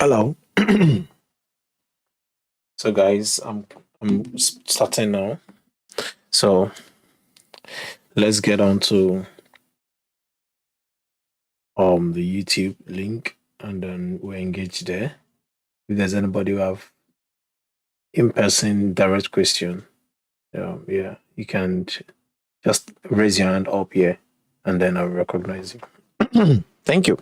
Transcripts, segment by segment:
Hello. So guys, I'm starting now. So let's get on to the YouTube link and then we'll engage there. If there's anybody who have in-person direct question, yeah, you can just raise your hand up here and then I'll recognize you. Thank you.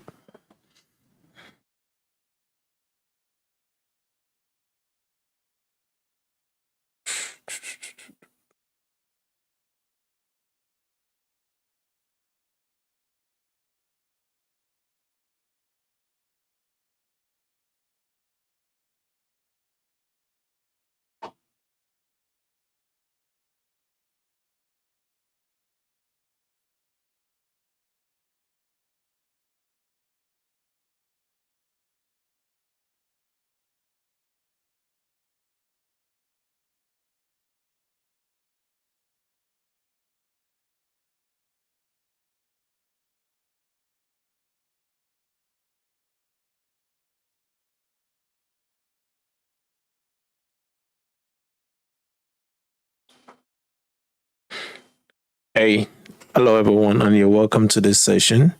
Hey, hello everyone, and you're welcome to this session.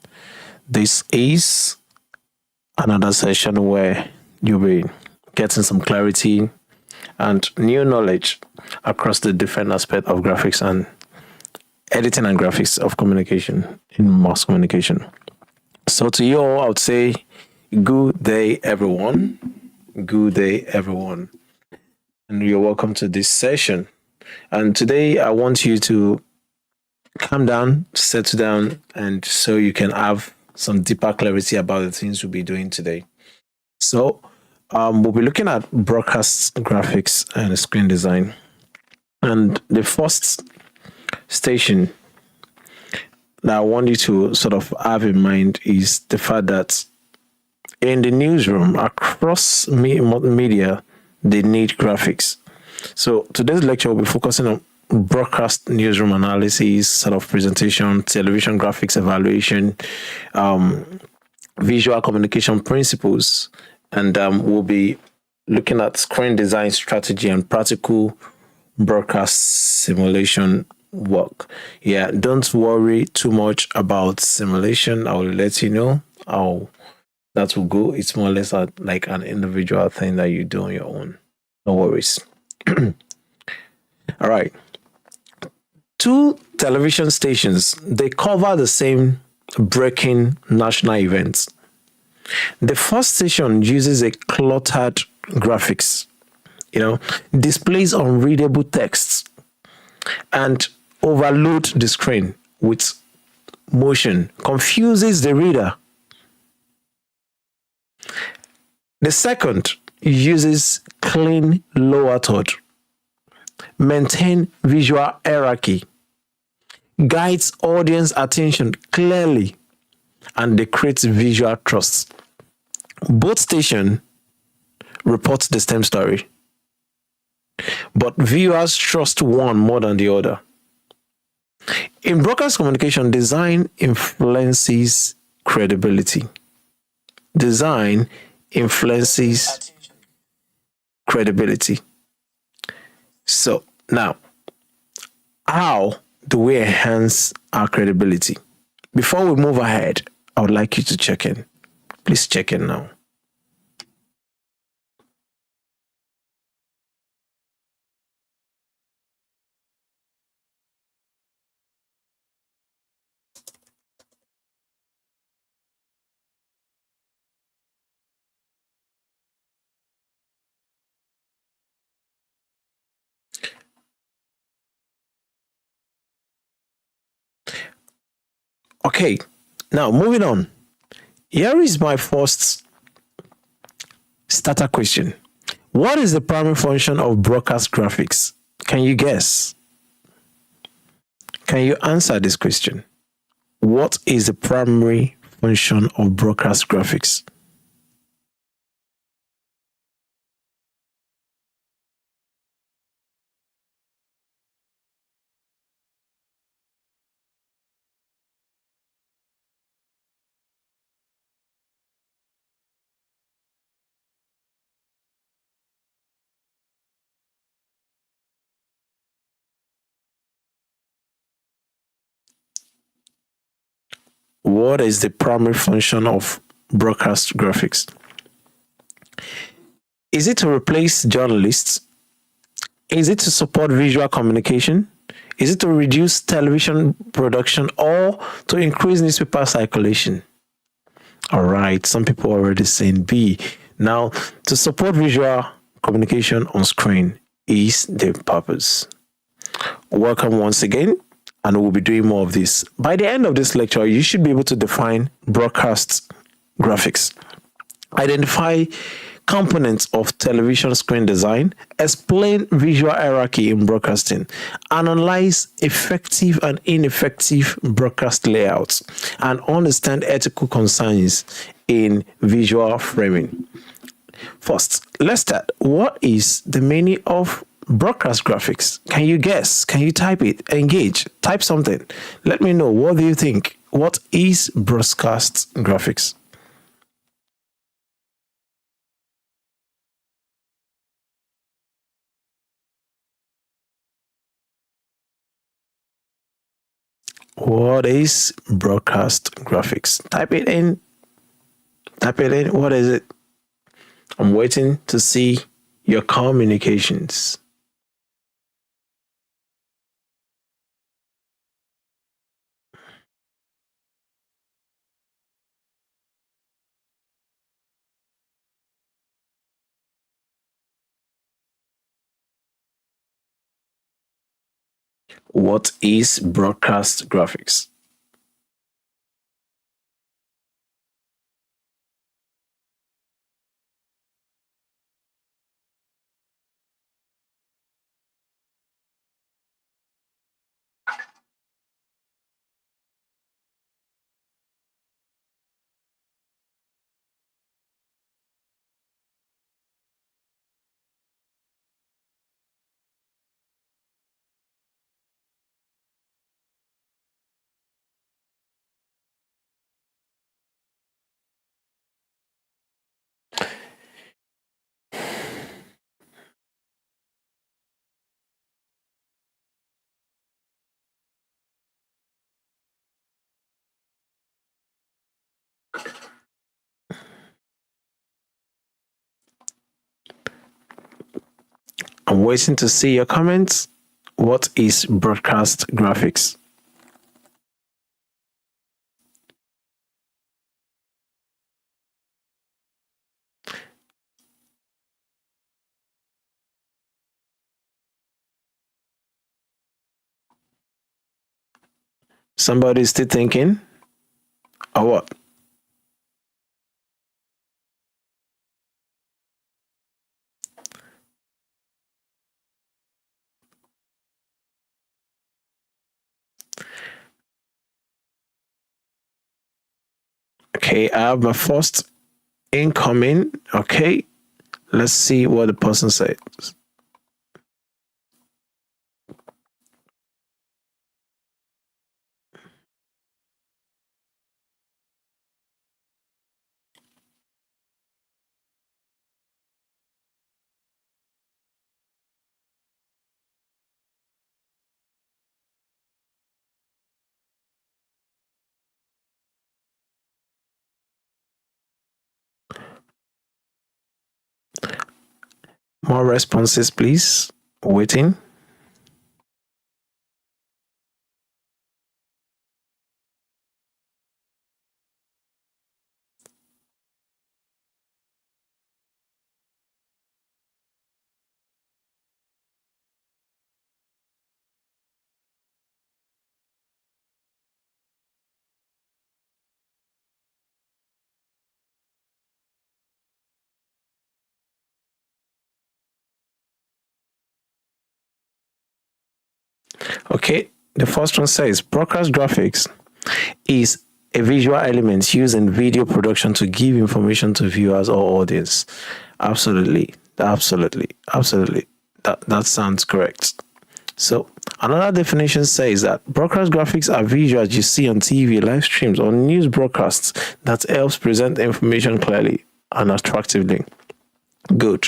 This is another session where you'll be getting some clarity and new knowledge across the different aspects of graphics and editing and graphics of communication in mass communication. So to you all, I would say good day, everyone. Good day, everyone. And you're welcome to this session. And today I want you to calm down, settle down, and so you can have some deeper clarity about the things we'll be doing today. So we'll be looking at broadcast graphics and screen design. And the first station that I want you to sort of have in mind is the fact that in the newsroom across media, they need graphics. So today's lecture will be focusing on broadcast newsroom analysis, sort of presentation, television graphics evaluation, visual communication principles, and we'll be looking at screen design strategy and practical broadcast simulation work. Yeah, don't worry too much about simulation. I will let you know how that will go. It's more or less like an individual thing that you do on your own. No worries. All right. Two television stations, they cover the same breaking national events. The first station uses a cluttered graphics, displays unreadable texts and overload the screen with motion, confuses the reader. The second uses clean lower third, maintain visual hierarchy, guides audience attention clearly, and they create visual trust. Both stations report the same story, but viewers trust one more than the other. In broadcast communication, design influences credibility. Design influences credibility. So now, how do we enhance our credibility? Before we move ahead, I would like you to check in. Please check in now. Okay, now moving on. Here is my first starter question. What is the primary function of broadcast graphics? Can you guess? Can you answer this question? What is the primary function of broadcast graphics? What is the primary function of broadcast graphics? Is it to replace journalists? Is it to support visual communication? Is it to reduce television production or to increase newspaper circulation? All right, some people are already saying B. Now, to support visual communication on screen is the purpose. Welcome once again, and we'll be doing more of this. By the end of this lecture, you should be able to define broadcast graphics, identify components of television screen design, explain visual hierarchy in broadcasting, analyze effective and ineffective broadcast layouts, and understand ethical concerns in visual framing. First, let's start. What is the meaning of broadcast graphics? Can you guess? Can you type it? Engage. Type something. Let me know. What do you think? What is broadcast graphics? What is broadcast graphics? Type it in. Type it in. What is it? I'm waiting to see your communications. What is broadcast graphics? I'm waiting to see your comments. What is broadcast graphics? Somebody still thinking? Or what? Okay, I have my first incoming. Okay, let's see what the person says. More responses, please. Waiting. Okay, the first one says broadcast graphics is a visual element used in video production to give information to viewers or audience. Absolutely, absolutely, absolutely. That sounds correct. So another definition says that broadcast graphics are visuals you see on TV, live streams, or news broadcasts that helps present information clearly and attractively. Good.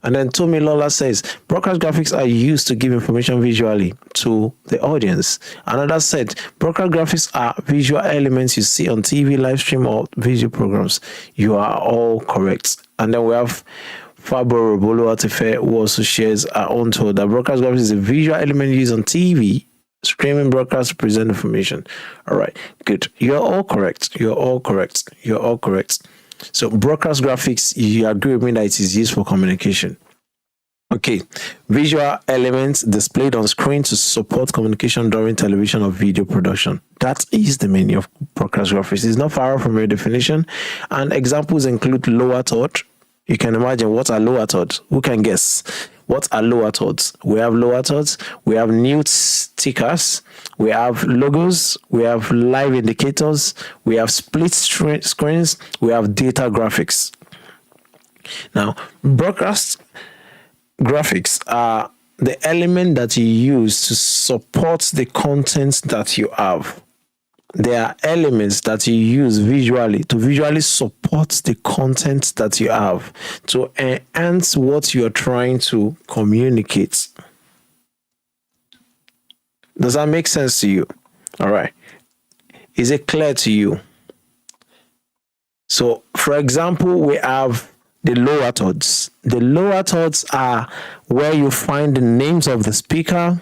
And then Tomi Lola says, broadcast graphics are used to give information visually to the audience. Another said, broadcast graphics are visual elements you see on TV, live stream, or video programs. You are all correct. And then we have Fabro Bolo Atife, who also shares our own thought that broadcast graphics is a visual element used on TV, streaming broadcast to present information. All right, good. You're all correct. You're all correct. You're all correct. So broadcast graphics, you agree with me that it is used for communication. Okay, visual elements displayed on screen to support communication during television or video production. That is the meaning of broadcast graphics. It's not far from your definition, and examples include lower third. You can imagine what are lower thirds. Who can guess? What are lower thirds? We have lower thirds. We have news stickers. We have logos. We have live indicators. We have split screens. We have data graphics. Now, broadcast graphics are the element that you use to support the content that you have. There are elements that you use visually to visually support the content that you have, to enhance what you're trying to communicate. Does that make sense to you? All right. Is it clear to you? So, for example, we have the lower thirds. The lower thirds are where you find the names of the speaker,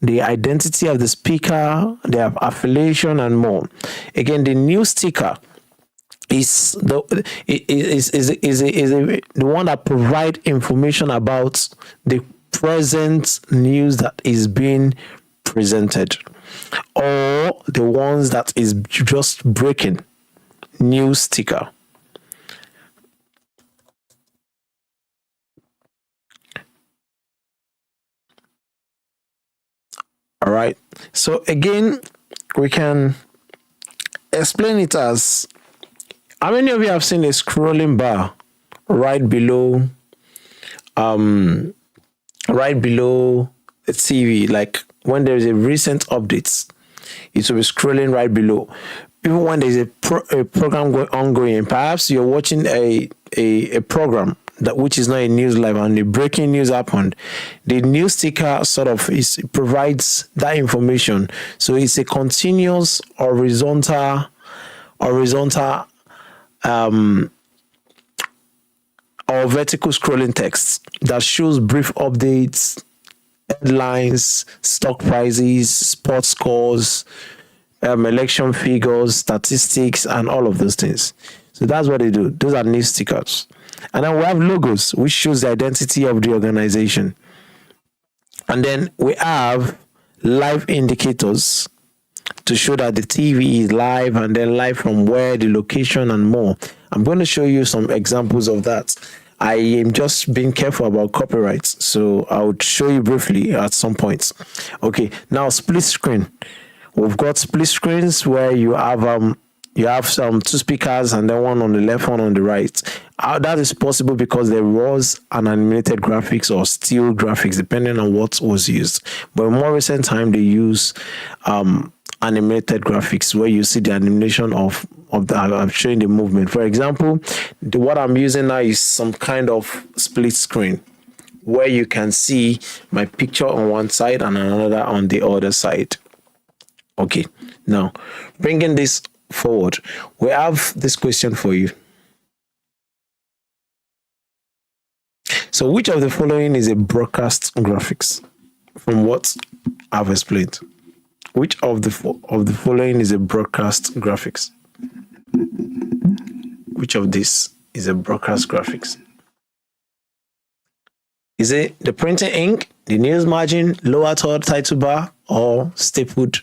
the identity of the speaker, their affiliation, and more. Again, the news sticker is the one that provides information about the present news that is being presented, or the ones that is just breaking news sticker. All right. So again, we can explain it as, how many of you have seen a scrolling bar right below the TV? Like when there is a recent update, it will be scrolling right below. Even when there's a program ongoing, perhaps you're watching a program that which is not a news live and the breaking news happened, the news sticker sort of provides that information. So it's a continuous horizontal or vertical scrolling text that shows brief updates, headlines, stock prices, sports scores, election figures, statistics, and all of those things. So that's what they do. Those are news stickers. And then we have logos, which shows the identity of the organization. And then we have live indicators to show that the TV is live, and then live from where, the location, and more. I'm going to show you some examples of that. I am just being careful about copyrights, so I would show you briefly at some points. Okay, now split screen. We've got split screens where you have some two speakers and then one on the left, one on the right. That is possible because there was an animated graphics or still graphics, depending on what was used. But in more recent time, they use animated graphics where you see the animation of I'm showing the movement. For example, what I'm using now is some kind of split screen where you can see my picture on one side and another on the other side. Okay, now bringing this forward, we have this question for you. So which of the following is a broadcast graphics from what I've explained? Which of the following is a broadcast graphics? Which of this is a broadcast graphics? Is it the printing ink, the news margin, lower third title bar, or stapled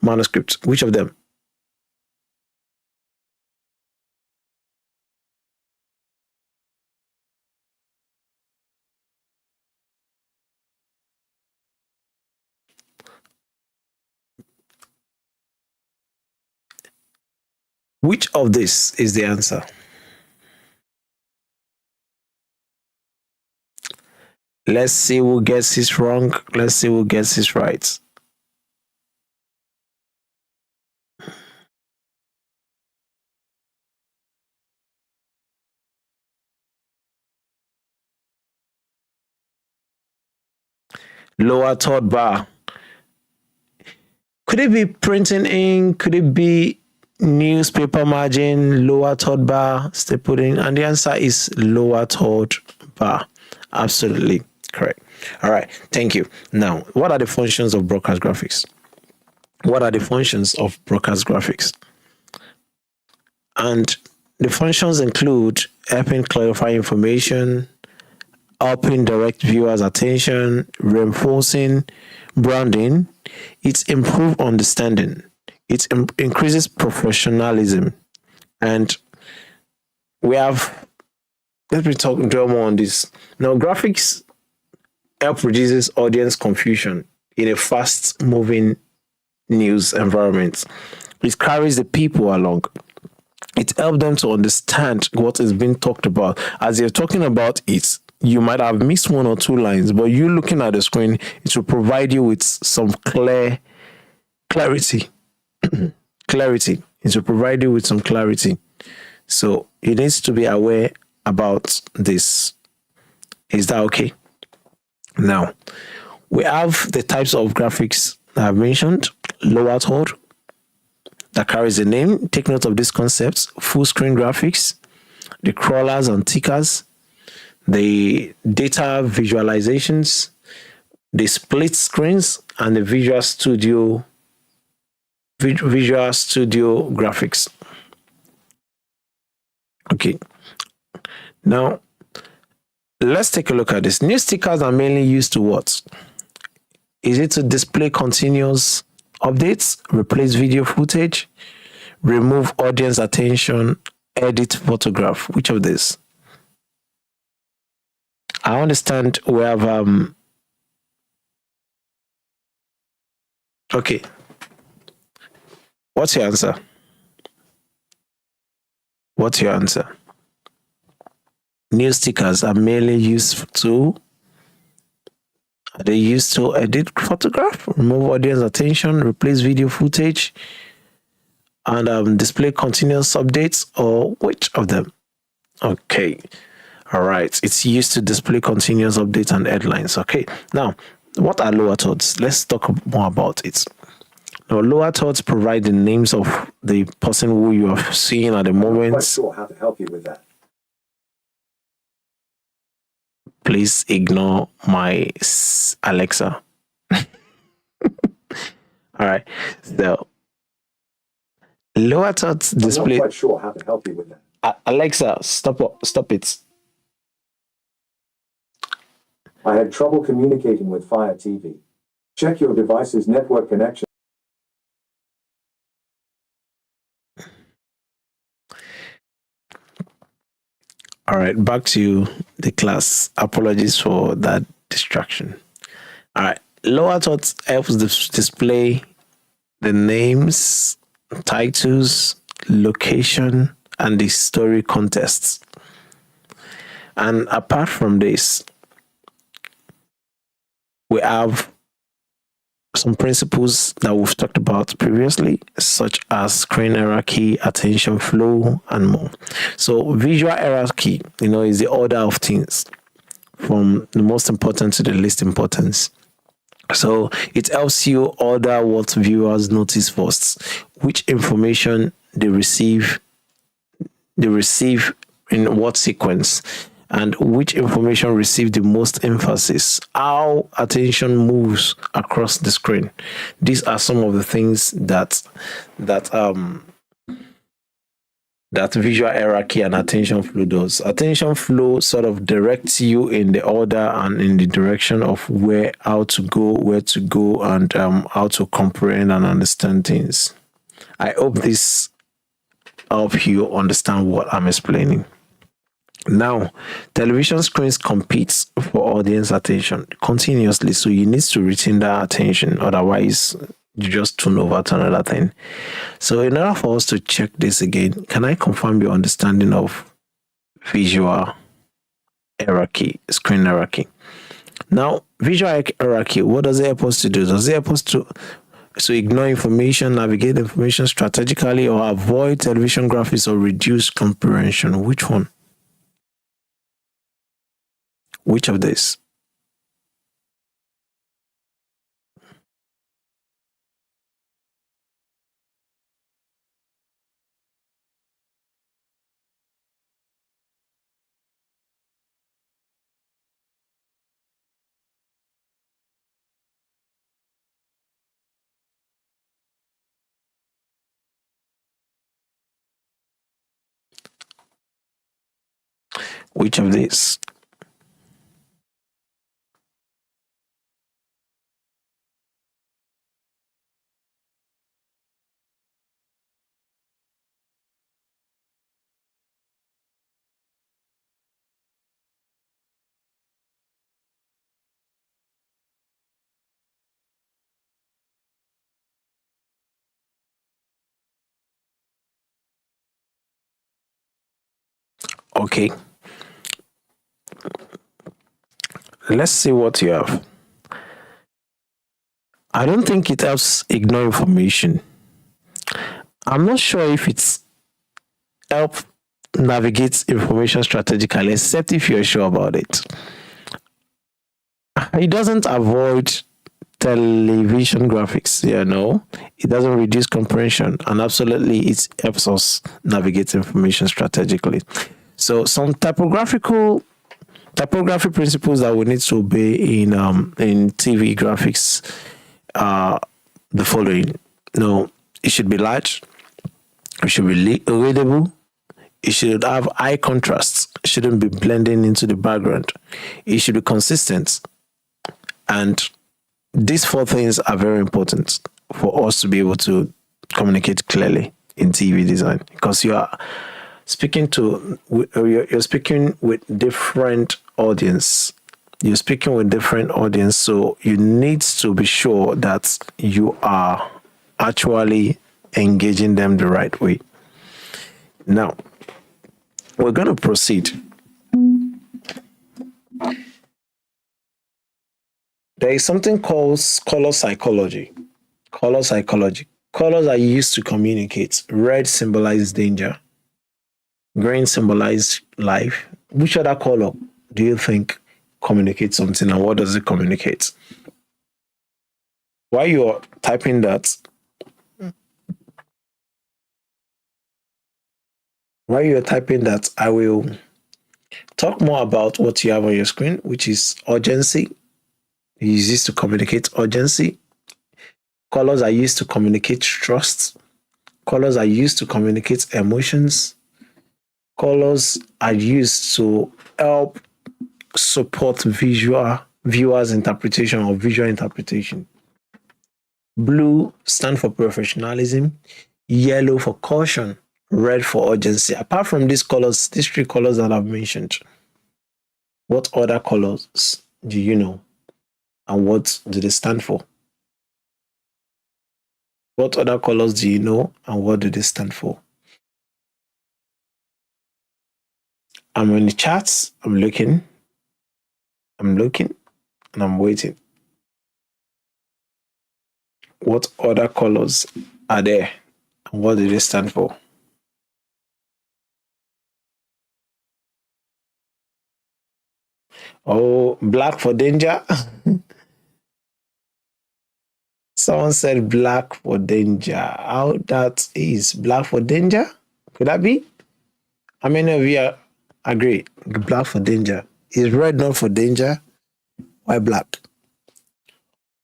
manuscript? Which of them? Which of this is the answer? Let's see who gets this wrong. Let's see who gets this right. Lower third bar. Could it be printing ink? Could it be newspaper margin, lower third bar, stapled in? And the answer is lower third bar. Absolutely correct. All right, thank you. Now, what are the functions of broadcast graphics? What are the functions of broadcast graphics? And the functions include helping clarify information, helping direct viewers' attention, reinforcing branding. It improves understanding. It increases professionalism. And we have, let me dwell more on this. Now, graphics help reduces audience confusion in a fast-moving news environment. It carries the people along. It helps them to understand what is being talked about. As you're talking about it, you might have missed one or two lines, but you looking at the screen, it will provide you with some clarity. Clarity. It will provide you with some clarity. So you need to be aware about this. Is that okay? Now, we have the types of graphics I've mentioned. Lower third, that carries the name. Take note of these concepts. Full screen graphics, the crawlers and tickers, the data visualizations, the split screens, and the Visual Studio graphics. Okay. Now, let's take a look at this. New stickers are mainly used to what? Is it to display continuous updates, replace video footage, remove audience attention, edit photograph? Which of these? I understand we have okay. What's your answer? What's your answer? New stickers are mainly used to, are they used to edit photograph, remove audience attention, replace video footage, and display continuous updates, or which of them? Okay. All right. It's used to display continuous updates and headlines. Okay. Now, what are lower thirds? Let's talk more about it. Now, lower thirds provide the names of the person who you are seeing at the moment. I'm not quite sure how to help you with that. Please ignore my Alexa. All right. So, lower thirds display. I'm not quite sure how to help you with that. Alexa, stop it. I had trouble communicating with Fire TV. Check your device's network connection. All right, back to the class. Apologies for that distraction. All right, lower thirds helps display the names, titles, location, and the story contexts. And apart from this, we have some principles that we've talked about previously, such as screen hierarchy, attention flow, and more. So visual hierarchy, is the order of things from the most important to the least importance. So it helps you order what viewers notice first, which information they receive in what sequence, and which information receives the most emphasis, how attention moves across the screen. These are some of the things that visual hierarchy and attention flow does. Attention flow sort of directs you in the order and in the direction of how to go, and how to comprehend and understand things. I hope this helps you understand what I'm explaining. Now, television screens compete for audience attention continuously, so you need to retain that attention, otherwise you just tune over to another thing. So in order for us to check this again, can I confirm your understanding of visual hierarchy, screen hierarchy? Now, visual hierarchy, what does it help us to do? Does it help us to ignore information, navigate information strategically, or avoid television graphics, or reduce comprehension? Which one? Which of this? Which of these? Okay, let's see what you have. I don't think it helps ignore information. I'm not sure if it's help navigate information strategically, except if you're sure about it. It doesn't avoid television graphics, it doesn't reduce comprehension, and absolutely it helps us navigate information strategically. So some typography principles that we need to obey in TV graphics are the following. It should be large, it should be readable, it should have high contrast, it shouldn't be blending into the background, it should be consistent, and these four things are very important for us to be able to communicate clearly in TV design, because you're speaking with different audience. You're speaking with different audience, so you need to be sure that you are actually engaging them the right way. Now, we're going to proceed. There is something called color psychology. Color psychology. Colors are used to communicate. Red symbolizes danger. Green symbolizes life. Which other color do you think communicates something, and what does it communicate? While you're typing that, I will talk more about what you have on your screen, which is urgency. It is used to communicate urgency. Colors are used to communicate trust. Colors are used to communicate emotions. Colors are used to help support viewers' interpretation or visual interpretation. Blue stands for professionalism, yellow for caution, red for urgency. Apart from these colors, these three colors that I've mentioned, what other colors do you know? And what do they stand for? What other colors do you know, and what do they stand for? I'm in the charts, I'm looking, and I'm waiting. What other colors are there, and what do they stand for? Oh, black for danger. Someone said black for danger. How that is black for danger? Could that be? How many of you agree? Black for danger. Is red not for danger? Why black?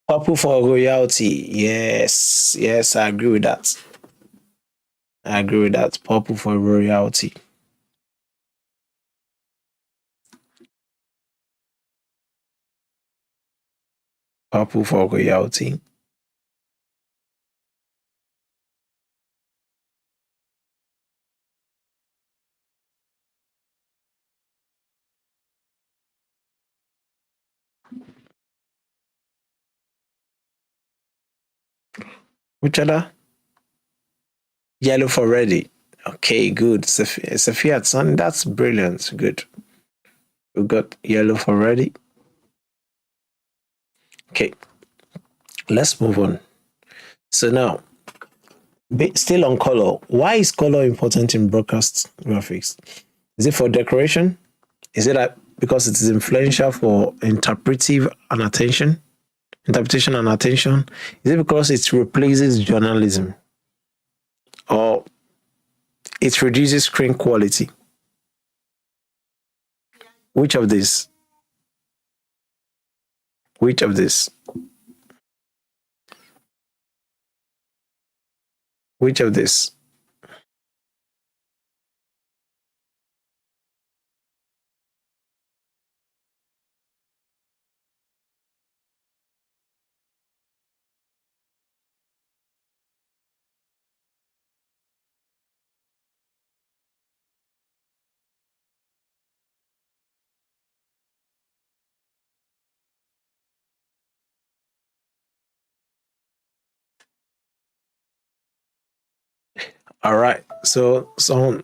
Purple for royalty. Yes, I agree with that. Purple for royalty. Purple for royalty. Which other? Yellow for ready. Okay, good. Sophia, son, that's brilliant. Good. We got yellow for ready. Okay, let's move on. So now, still on color. Why is color important in broadcast graphics? Is it for decoration? Is it because it is influential for interpretation and attention? Is it because it replaces journalism? Or it reduces screen quality? Which of these? Which of these? Which of these? All right. So some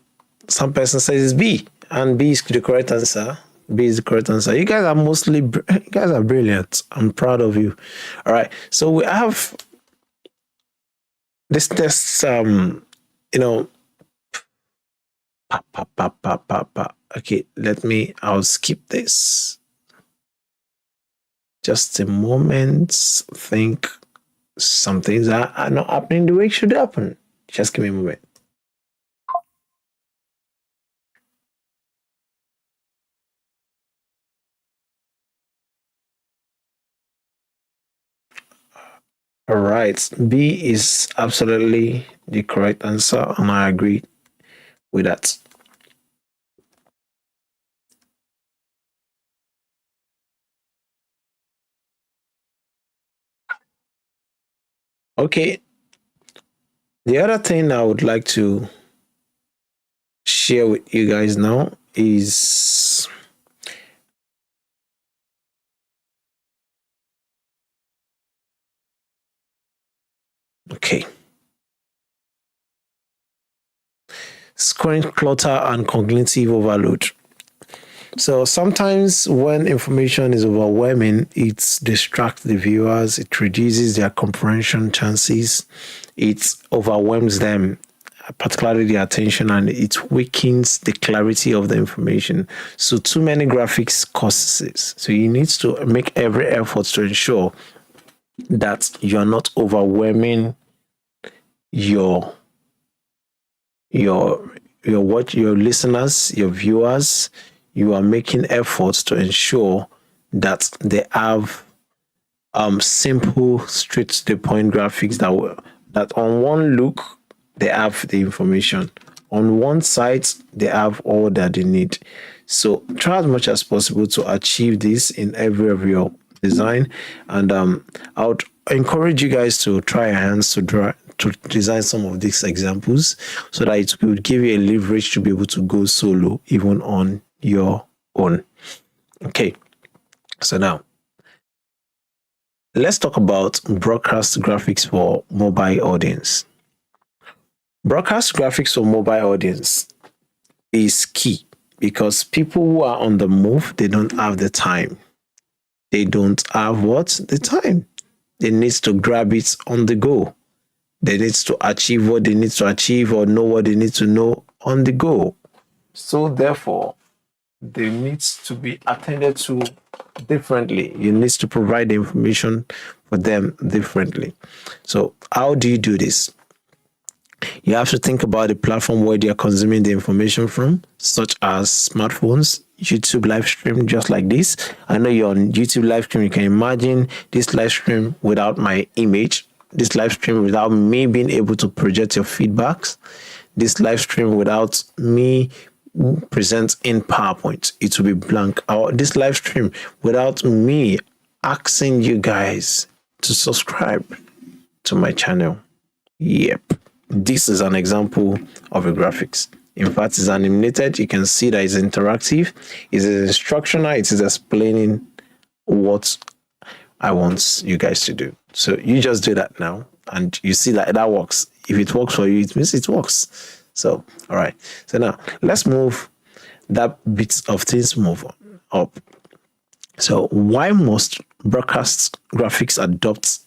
person says it's B, and B is the correct answer. B is the correct answer. You guys are you guys are brilliant. I'm proud of you. All right. So we have this you know okay, I'll skip this. Just a moment. Think some things are not happening the way it should happen. Just give me a moment. All right. B is absolutely the correct answer, and I agree with that. Okay. The other thing I would like to share with you guys now is okay. Screen clutter and cognitive overload. So sometimes when information is overwhelming, it distracts the viewers, it reduces their comprehension chances, it overwhelms them, particularly the attention, and it weakens the clarity of the information. So too many graphics causes this. So you need to make every effort to ensure that you're not overwhelming your your your listeners, your viewers. You are making efforts to ensure that they have simple, straight to the point graphics that on one look they have the information. On one site they have all that they need. So try as much as possible to achieve this in every of your design. And I would encourage you guys to try your hands to design some of these examples so that it could give you a leverage to be able to go solo even on your own. Okay, so now let's talk about broadcast graphics for mobile audience. Broadcast graphics for mobile audience is key because people who are on the move, they don't have the time. They don't have what? The time. They need to grab it on the go. They need to achieve what they need to achieve or know what they need to know on the go. So therefore, they need to be attended to differently. You need to provide the information for them differently. So how do you do this? You have to think about the platform where they are consuming the information from, such as smartphones, YouTube live stream, just like this. I know you're on YouTube live stream. You can imagine this live stream without my image, this live stream without me being able to project your feedbacks, this live stream without me present in PowerPoint. It will be blank. Or this live stream without me asking you guys to subscribe to my channel. Yep. This is an example of a graphics. In fact, it's animated. You can see that it's interactive. It's instructional. It is explaining what I want you guys to do. So you just do that now, and you see that that works. If it works for you, it means it works. So, all right. So now let's move that bits of things move up. So why must broadcast graphics adopt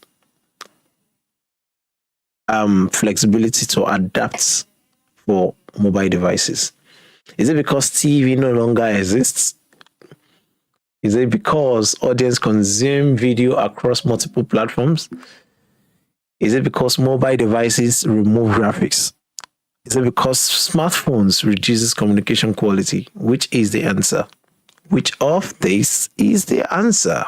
flexibility to adapt for mobile devices? Is it because TV no longer exists? Is it because audience consume video across multiple platforms? Is it because mobile devices remove graphics? Is it because smartphones reduces communication quality? Which is the answer? Which of this is the answer?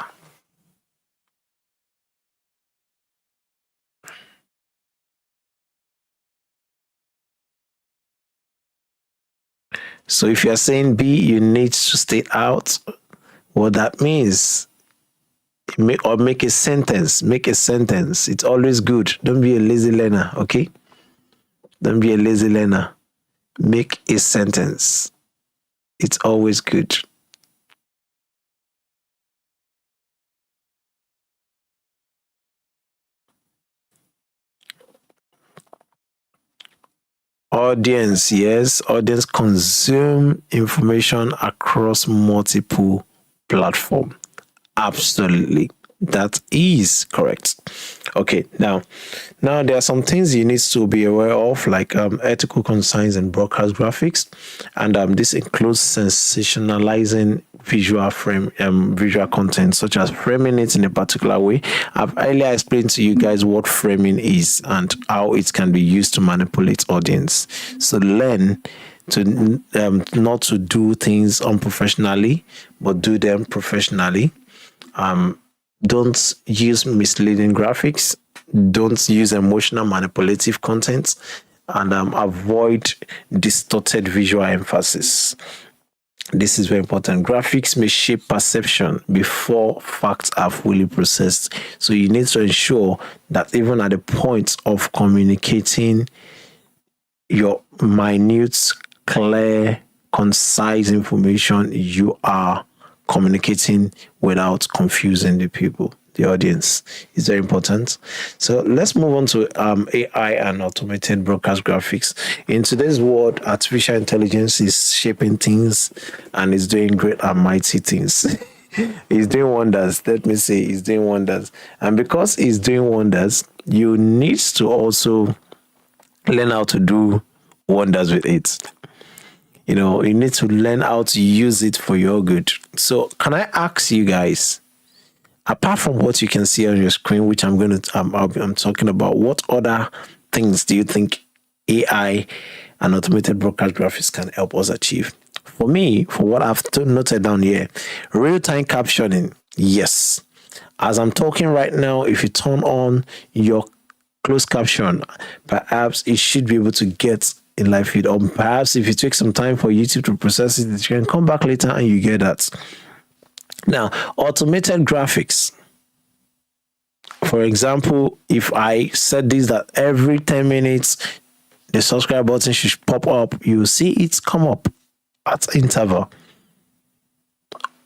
So if you're saying B, you need to state out what that means. Make a sentence. Make a sentence. It's always good. Don't be a lazy learner, okay? Don't be a lazy learner. Make a sentence. It's always good. Audience, yes, audience consume information across multiple platforms. Absolutely. That is correct. Okay, now there are some things you need to be aware of, like ethical concerns and broadcast graphics, and this includes sensationalizing visual content, such as framing it in a particular way. I've earlier explained to you guys what framing is and how it can be used to manipulate audience. So learn to not to do things unprofessionally, but do them professionally. Don't use misleading graphics. Don't use emotional manipulative content, and avoid distorted visual emphasis. This is very important. Graphics may shape perception before facts are fully processed. So you need to ensure that even at the point of communicating your minute, clear, concise information, you are communicating without confusing the people, the audience. Is very important. So let's move on to AI and automated broadcast graphics. In today's world, artificial intelligence is shaping things and is doing great and mighty things. He's doing wonders. Let me say, he's doing wonders. And because he's doing wonders, you need to also learn how to do wonders with it. You know, you need to learn how to use it for your good. So can I ask you guys, apart from what you can see on your screen, which I'm talking about, what other things do you think AI and automated broadcast graphics can help us achieve? For me, for what I've noted down here, real-time captioning. Yes. As I'm talking right now, if you turn on your closed caption, perhaps it should be able to get in live feed, or perhaps if you take some time for YouTube to process it, you can come back later and you get that. Now, automated graphics. For example, if I said this, that every 10 minutes the subscribe button should pop up, you will see it come up at interval.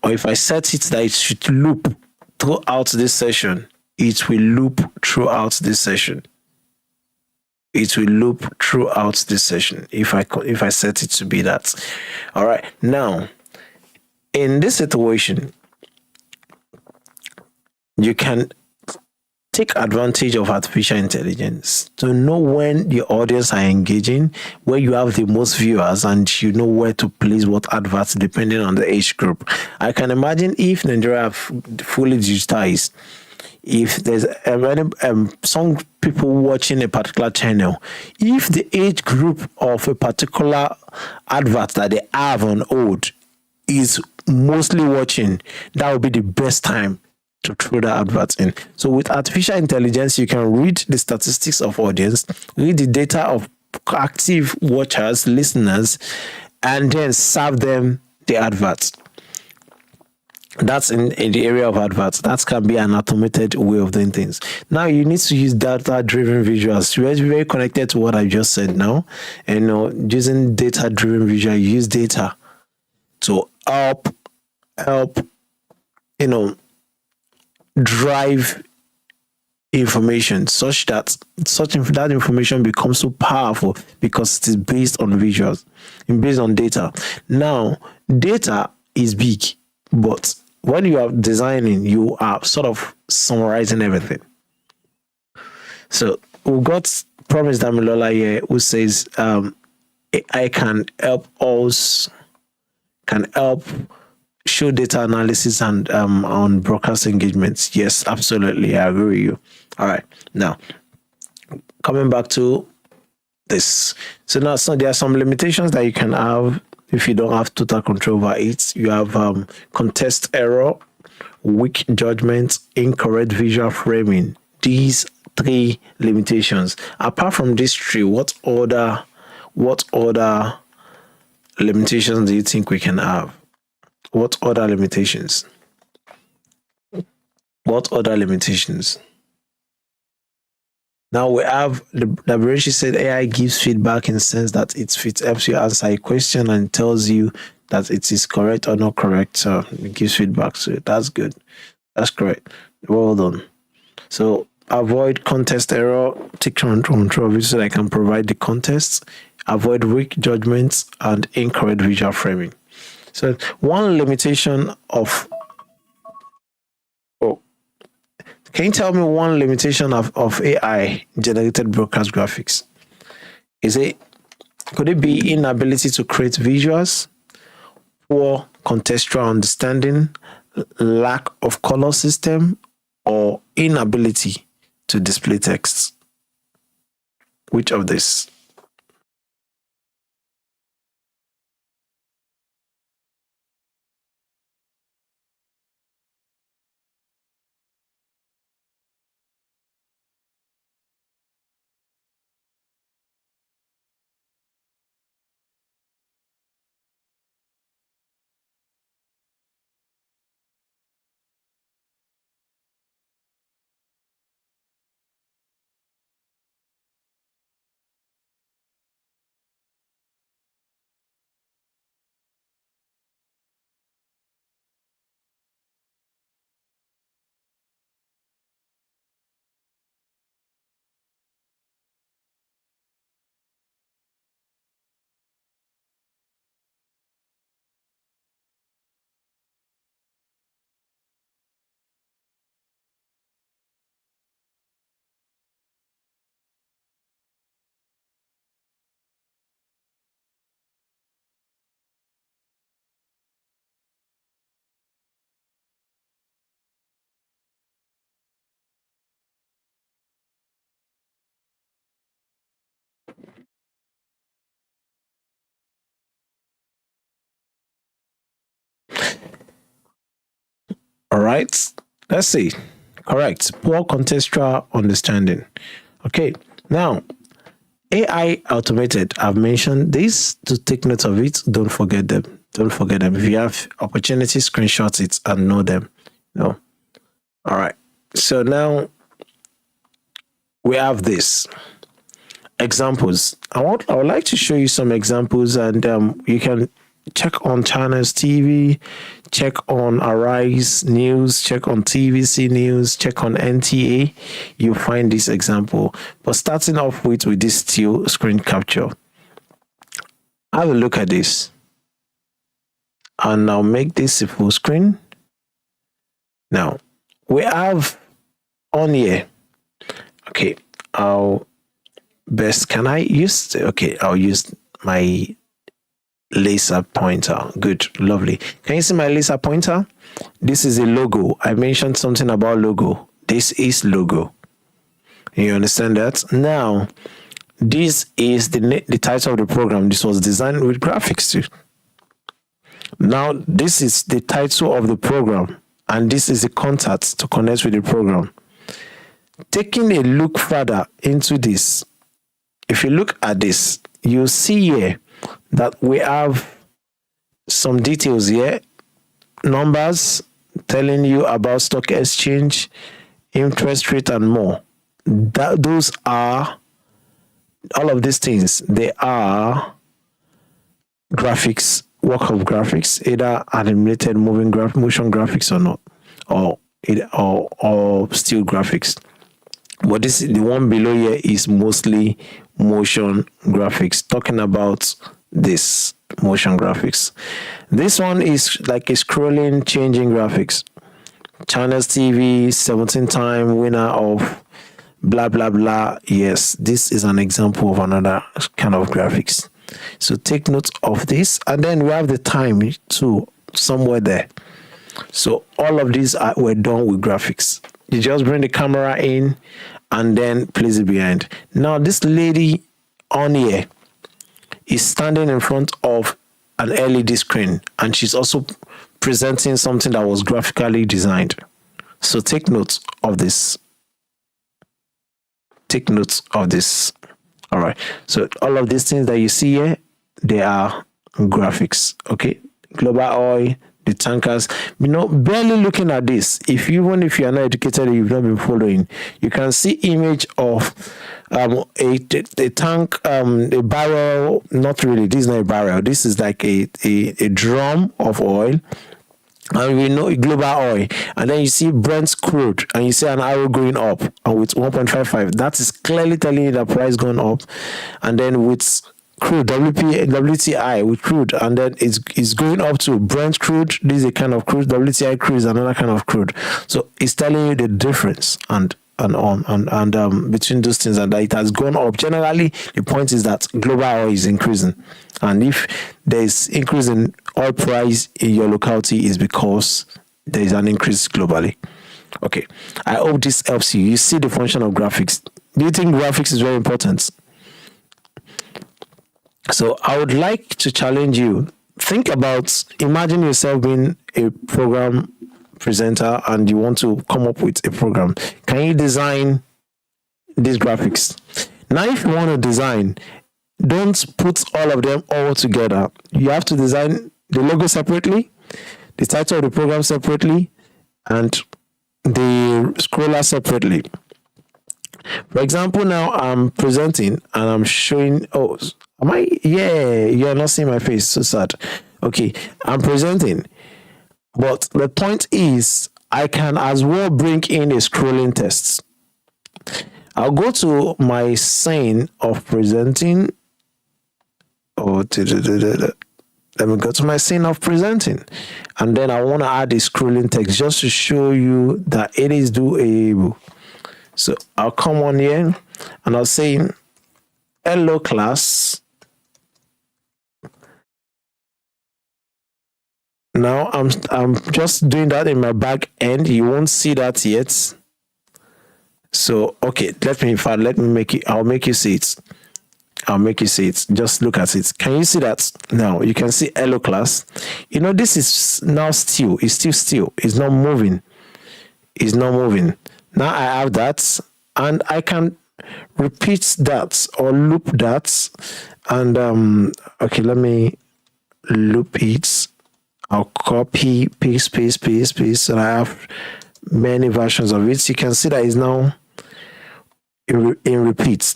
Or if I set it that it should loop throughout this session, it will loop throughout this session. It will loop throughout this session if I set it to be that. All right. Now, in this situation, you can take advantage of artificial intelligence to know when the audience are engaging, where you have the most viewers, and you know where to place what adverts depending on the age group. I can imagine if Nigeria have fully digitized, if there's some people watching a particular channel, if the age group of a particular advert that they have on hold is mostly watching, that would be the best time to throw that advert in. So with artificial intelligence, you can read the statistics of audience, read the data of active watchers, listeners, and then serve them the adverts. That's in the area of adverts. That can be an automated way of doing things. Now you need to use data-driven visuals. You're very connected to what I just said now. And using data-driven visual, you use data to help drive information such that that information becomes so powerful because it is based on visuals and based on data. Now, data is big, but when you are designing, you are sort of summarizing everything. So we've got Promise Damilola here who says AI can help show data analysis and on broadcast engagements. Yes, absolutely. I agree with you. All right. Now, coming back to this. So now there are some limitations that you can have if you don't have total control over it. You have context error, weak judgment, incorrect visual framing. These three limitations. Apart from these three, what other limitations do you think we can have? What other limitations? What other limitations? Now we have the Berishi said AI gives feedback in the sense that it helps you answer a question and tells you that it is correct or not correct. So it gives feedback. So that's good. That's correct. Well done. So avoid context error. Take control of it so that I can provide the context. avoid weak judgments, and incorrect visual framing. So one limitation of can you tell me one limitation of AI generated broadcast graphics? Could it be inability to create visuals, poor contextual understanding, lack of color system, or inability to display text? Which of this? All right, let's see. Correct. Poor contextual understanding. Okay, now AI automated. I've mentioned this to take note of it. Don't forget them. Don't forget them. If you have opportunity, screenshot it and know them. No. All right. So now we have this examples. I would like to show you some examples, and you can check on Channels TV, check on Arise News, check on TVC News, check on NTA. You'll find this example. But starting off with this still screen capture. Have a look at this. And I'll make this a full screen. Now, we have on here. Okay, I'll use my laser pointer. Good, lovely. Can you see my laser pointer? This is a logo. I mentioned something about logo. This is logo. You understand that? Now, this is the title of the program. This was designed with graphics too. Now, this is the title of the program, and this is the contact to connect with the program. Taking a look further into this, if you look at this, you'll see here that we have some details here, numbers telling you about stock exchange, interest rate, and more. Those are all of these things. They are graphics, work of graphics, either animated motion graphics or not, or still graphics. But this, the one below here, is mostly motion graphics, talking about this motion graphics. This one is like a scrolling, changing graphics. Channels TV, 17-time winner of blah, blah, blah. Yes, this is an example of another kind of graphics. So take note of this. And then we have the time too, somewhere there. So all of these were done with graphics. You just bring the camera in and then place it behind. Now this lady on here is standing in front of an LED screen, and she's also presenting something that was graphically designed. So take note of this. Take note of this. All right. So all of these things that you see here, they are graphics. Okay. Global oil, the tankers. Barely looking at this, even if you are not educated, you've not been following, you can see image of a tank, a barrel. Not really, this is not a barrel, this is like a drum of oil, and we know global oil, and then you see Brent crude, and you see an arrow going up, and with 1.55, that is clearly telling you the price going up. And then with crude, WTI with crude, and then it's going up to Brent crude. This is a kind of crude. WTI crude is another kind of crude. So it's telling you the difference and between those things, and that it has gone up. Generally, the point is that global oil is increasing, and if there is increase in oil price in your locality, is because there is an increase globally. Okay, I hope this helps you. You see the function of graphics. Do you think graphics is very important? So I would like to challenge you. Imagine yourself being a program presenter and you want to come up with a program. Can you design these graphics? Now, if you want to design, don't put all of them all together. You have to design the logo separately, the title of the program separately, and the scroller separately. For example, now I'm presenting and I'm showing, you're not seeing my face, so sad. Okay, I'm presenting, but the point is I can as well bring in a scrolling text. I'll go to my scene of presenting. Let me go to my scene of presenting, and then I want to add a scrolling text just to show you that it is doable. So I'll come on here and I'll say, hello class. Now I'm just doing that in my back end. You won't see that yet. So okay, let me make it. I'll make you see it. Just look at it. Can you see that? Now you can see hello class. This is now still. It's still. It's not moving. Now I have that, and I can repeat that or loop that. And okay, let me loop it. I'll copy, paste. So I have many versions of it. You can see that it's now in repeats.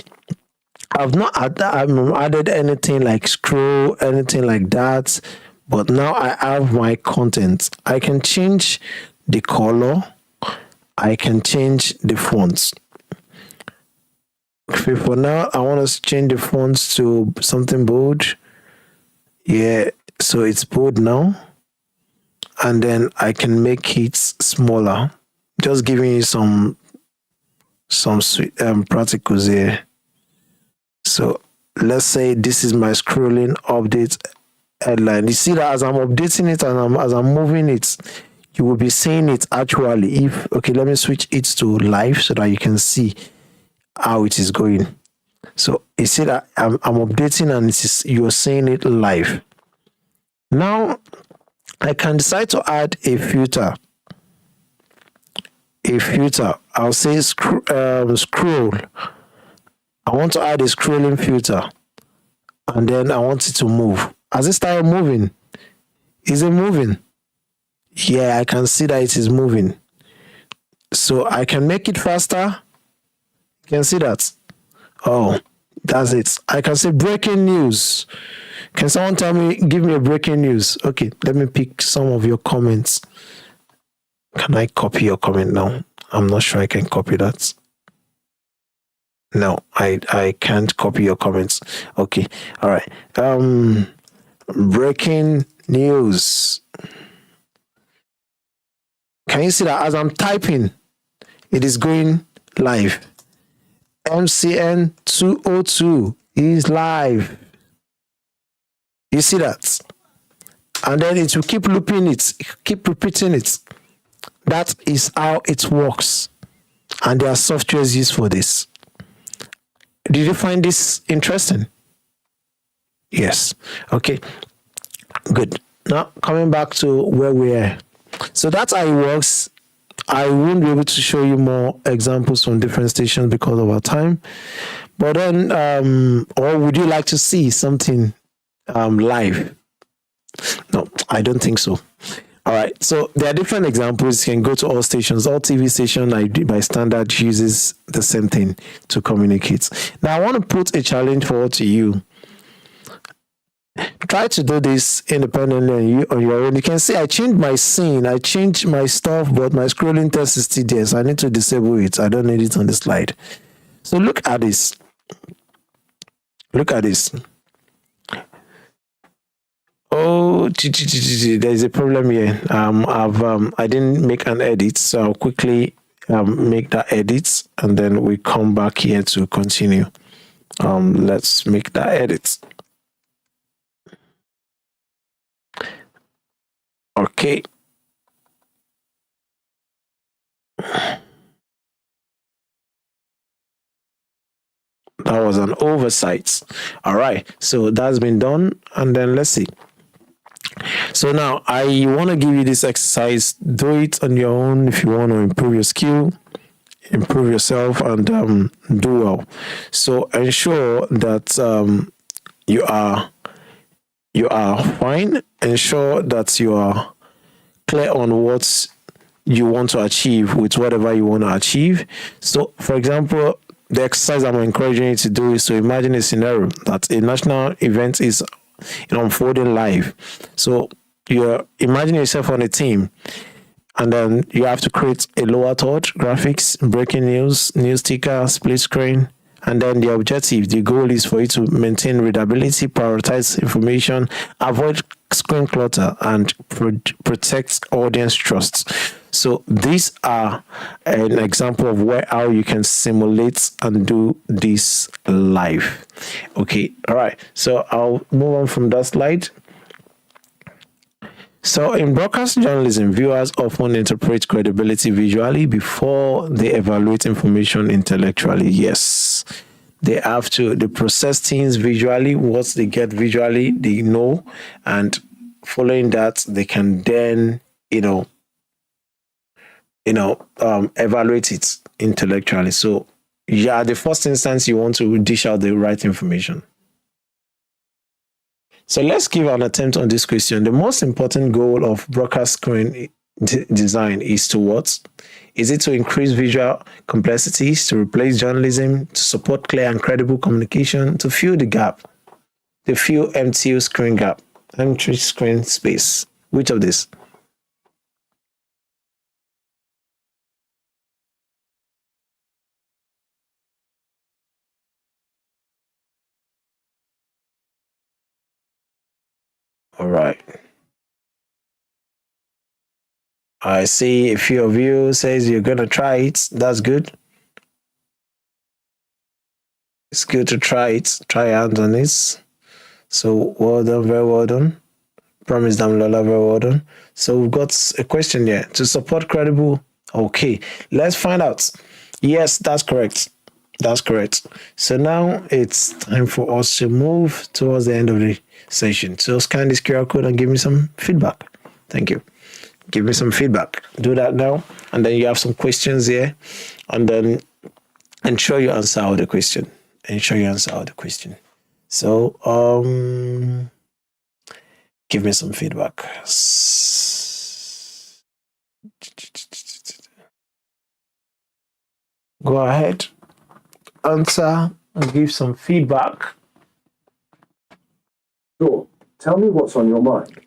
I've not added anything like scroll, anything like that. But now I have my content. I can change the color. I can change the fonts. Okay, for now, I want to change the fonts to something bold. Yeah, so it's bold now. And then I can make it smaller. Just giving you some sweet practicals here. So let's say this is my scrolling update headline. You see that as I'm updating it and as I'm moving it, you will be seeing it actually. Let me switch it to live so that you can see how it is going. So you see that I'm updating and you're seeing it live. Now I can decide to add a filter. I'll say scroll. I want to add a scrolling filter, and then I want it to move. As it started moving, is it moving? Yeah, I can see that it is moving. So I can make it faster. You can see that. Oh, that's it. I can say breaking news. Can someone give me a breaking news? Okay, let me pick some of your comments. Can I copy your comment now? I'm not sure I can copy that. No, I can't copy your comments. Okay, all right. Breaking news. Can you see that as I'm typing, it is going live? MCM 202 is live. You see that? And then it will keep looping it, keep repeating it. That is how it works. And there are softwares used for this. Did you find this interesting? Yes. Okay. Good. Now, coming back to where we are. So that's how it works. I won't be able to show you more examples from different stations because of our time. But then, or would you like to see something live? No, I don't think so. All right. So there are different examples. You can go to all stations. All TV station by standard uses the same thing to communicate. Now, I want to put a challenge forward to you. Try to do this independently on your own. You can see I changed my scene, I changed my stuff, but my scrolling test is still there, so I need to disable it. I don't need it on the slide. So look at this. Look at this. Oh, there's a problem here. I didn't make an edit, so I'll quickly make that edit, and then we come back here to continue. Let's make that edit. Okay. That was an oversight. All right, so that's been done, and then let's see. So now I want to give you this exercise. Do it on your own if you want to improve your skill, improve yourself, and do well. So ensure that you are fine. Ensure that you are clear on what you want to achieve with whatever you want to achieve. So, for example, the exercise I'm encouraging you to do is to imagine a scenario that a national event is unfolding live. So you're imagining yourself on a team, and then you have to create a lower third, graphics, breaking news ticker, split screen, and then the objective, the goal is for you to maintain readability, prioritize information, avoid screen clutter, and protect audience trust. So these are an example of how you can simulate and do this live. Okay, all right. So I'll move on from that slide. So in broadcast journalism, viewers often interpret credibility visually before they evaluate information intellectually. Yes, they have to. They process things visually. What they get visually, they know, and following that, they can then, evaluate it intellectually. So, yeah, the first instance, you want to dish out the right information. So let's give an attempt on this question. The most important goal of broadcast screen design is to what? Is it to increase visual complexities, to replace journalism, to support clear and credible communication, to fill the gap, to fill empty screen gap, empty screen space? Which of these? All right. I see a few of you says you're going to try it. That's good. It's good to try it. Try hands on this. So well done, very well done. Promise Damlola, very well done. So we've got a question here. To support credible. Okay, let's find out. Yes, that's correct. That's correct. So now it's time for us to move towards the end of the session. So scan this QR code and give me some feedback. Thank you. Give me some feedback. Do that now. And then you have some questions here. And then ensure you answer all the question. Ensure you answer all the question. So give me some feedback. Go ahead. Answer and give some feedback. Sure. Tell me what's on your mind.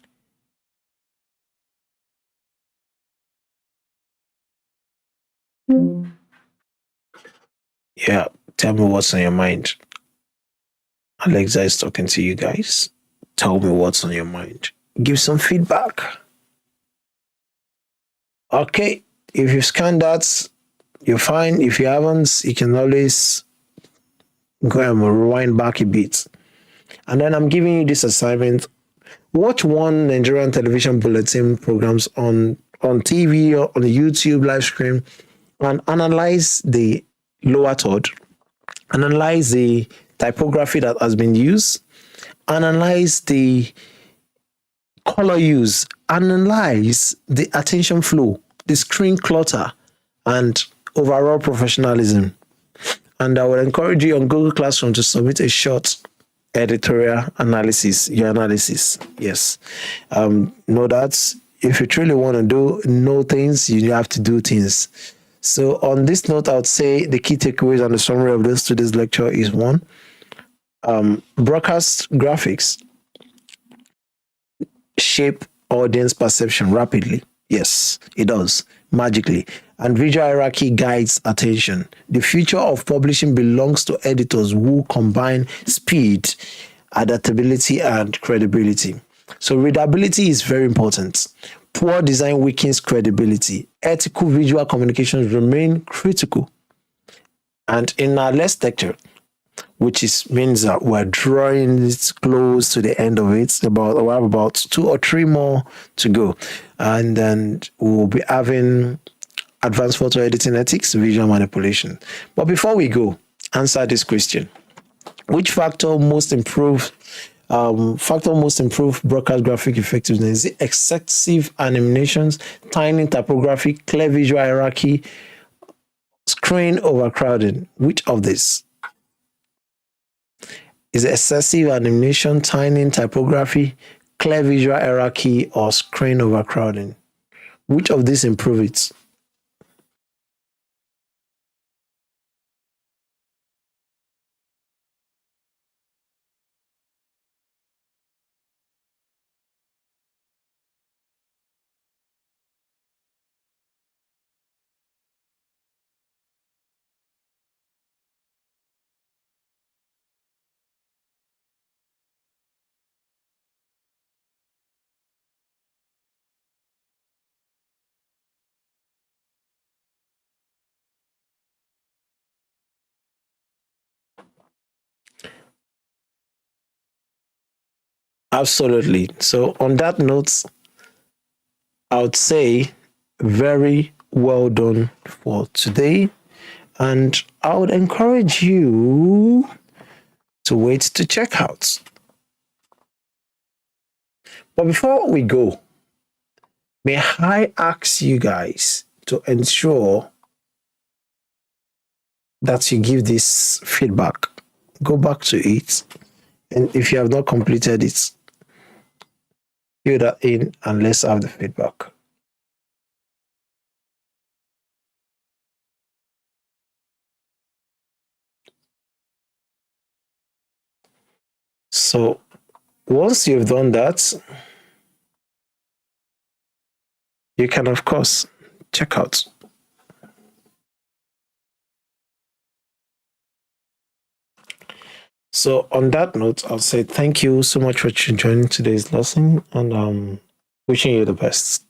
Yeah, tell me what's on your mind. Alexa is talking to you guys. Tell me what's on your mind. Give some feedback. Okay, if you scan that, you're fine. If you haven't, you can always go and rewind back a bit. And then I'm giving you this assignment. Watch one Nigerian television bulletin programs on TV or on YouTube live stream and analyze the lower third, analyze the typography that has been used, analyze the color use, analyze the attention flow, the screen clutter, and overall professionalism. And I would encourage you on Google Classroom to submit a short editorial analysis, your analysis. Yes. Know that if you truly want to know things, you have to do things. So on this note, I would say the key takeaways and the summary of today's lecture is one, broadcast graphics shape audience perception rapidly. Yes, it does, magically. And visual hierarchy guides attention. The future of publishing belongs to editors who combine speed, adaptability, and credibility. So readability is very important. Poor design weakens credibility. Ethical visual communications remain critical. And in our next lecture, which means that we're drawing it close to the end of it. We have about 2 or 3 more to go. And then we'll be having advanced photo editing ethics, visual manipulation. But before we go, answer this question. Which factor most improve broadcast graphic effectiveness? Is it excessive animations, tiny typography, clear visual hierarchy, screen overcrowding? Which of these? Is it excessive animation, tiny typography, clear visual hierarchy, or screen overcrowding? Which of these improve it? Absolutely. So on that note, I would say very well done for today. And I would encourage you to wait to check out. But before we go, may I ask you guys to ensure that you give this feedback. Go back to it. And if you have not completed it, fill that in and let's have the feedback. So once you've done that, you can, of course, check out. So on that note, I'll say thank you so much for joining today's lesson and wishing you the best.